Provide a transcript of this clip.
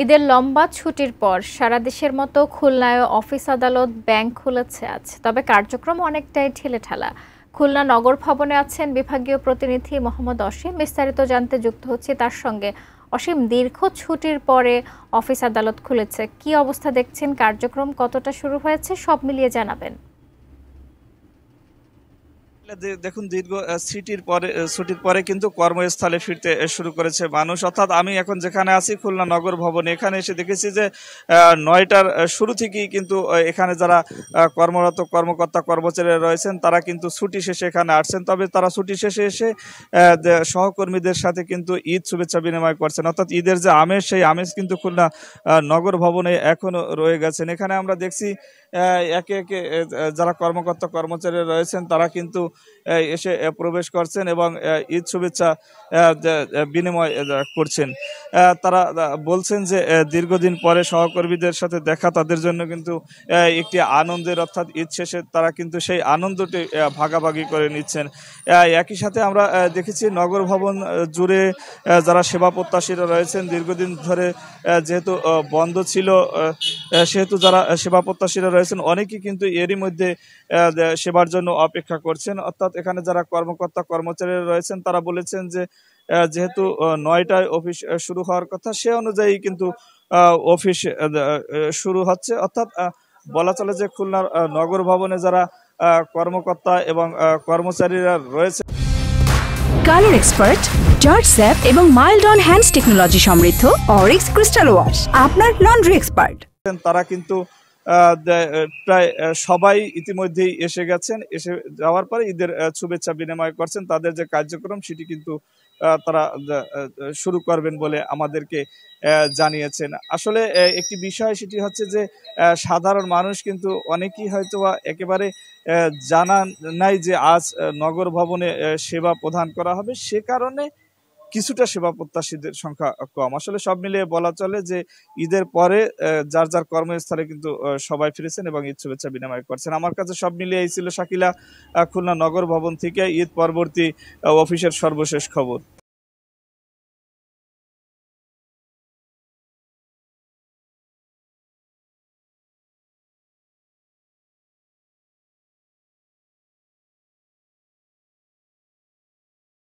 ঈদের লম্বা ছুটির পর সারা দেশের মতো খুলনায়ও অফিস আদালত ব্যাংক খুলেছে আজ। তবে কার্যক্রম অনেকটাই ঢিলেঢালা। খুলনা নগর ভবনে আছেন বিভাগীয় প্রতিনিধি মোহাম্মদ অসীম। বিস্তারিত জানতে যুক্ত হচ্ছে তার সঙ্গে। অসীম, দীর্ঘ ছুটির পরে অফিস আদালত খুলেছে, কি অবস্থা দেখছেন? কার্যক্রম কতটা শুরু হয়েছে, সব মিলিয়ে জানাবেন। দেখুন, দীর্ঘ ছুটির পরে কিন্তু কর্মস্থলে ফিরতে শুরু করেছে মানুষ। অর্থাৎ আমি এখন যেখানে আছি খুলনা নগর ভবনে, এখানে এসে দেখেছি যে ৯টার শুরু থেকেই কিন্তু এখানে যারা কর্মরত কর্মকর্তা কর্মচারীরা রয়েছেন তারা কিন্তু ছুটি শেষে এখানে আসছেন। তবে তারা ছুটি শেষে এসে সহকর্মীদের সাথে কিন্তু ঈদ শুভেচ্ছা বিনিময় করছেন। অর্থাৎ ঈদের যে আমেজ, সেই আমেজ কিন্তু খুলনা নগর ভবনে এখনো রয়ে গেছেন। এখানে আমরা দেখছি একে একে যারা কর্মকর্তা কর্মচারী রয়েছেন তারা কিন্তু এসে প্রবেশ করছেন এবং ঈদ শুভেচ্ছা বিনিময় করছেন। তারা বলছেন যে দীর্ঘদিন পরে সহকর্মীদের সাথে দেখা তাদের জন্য কিন্তু একটি আনন্দের, অর্থাৎ ঈদ শেষে তারা কিন্তু সেই আনন্দটি ভাগাভাগি করে নিচ্ছেন। একই সাথে আমরা দেখেছি নগর ভবন জুড়ে যারা সেবা প্রত্যাশীরা রয়েছেন, দীর্ঘদিন ধরে যেহেতু বন্ধ ছিল সেহেতু যারা সেবা প্রত্যাশীরা রয়েছেন অনেকেই কিন্তু এরই মধ্যে সেবার জন্য অপেক্ষা করছেন। অর্থাৎ এখানে যারা কর্মকর্তা কর্মচারীরা রয়েছেন তারা বলেছেন যে যেহেতু ৯টায় অফিস শুরু হওয়ার কথা, সে অনুযায়ী কিন্তু অফিস শুরু হচ্ছে। অর্থাৎ বলা চলে যে খুলনার নগর ভবনে যারা কর্মকর্তা এবং কর্মচারীরা রয়েছে, কালার এক্সপার্ট, জর্জ স্যাপ এবং মাইল্ড অন হ্যান্ডস টেকনোলজি সমৃদ্ধ অরিক্স ক্রিস্টাল ওয়াশ আপনার লন্ড্রি এক্সপার্ট, তারা কিন্তু প্রায় সবাই ইতিমধ্যেই এসে গেছেন। এসে যাওয়ার পরে ঈদের শুভেচ্ছা বিনিময় করছেন। তাদের যে কার্যক্রম সেটি কিন্তু তারা শুরু করবেন বলে আমাদেরকে জানিয়েছেন। আসলে একটি বিষয় সেটি হচ্ছে যে সাধারণ মানুষ কিন্তু অনেকেই হয়তো একেবারে জানা নাই যে আজ নগর ভবনে সেবা প্রদান করা হবে, সে কারণে কিছুটা সেবা প্রত্যাশীদের সংখ্যা কম। আসলে সব মিলিয়ে বলা চলে যে ঈদের পরে যার যার কর্মস্থলে কিন্তু সবাই ফিরেছেন এবং ঈদ শুভেচ্ছা বিনিময় করছেন। আমার কাছে সব মিলিয়ে এই ছিল শাকিলা, খুলনা নগর ভবন থেকে ঈদ পরবর্তী অফিসের সর্বশেষ খবর।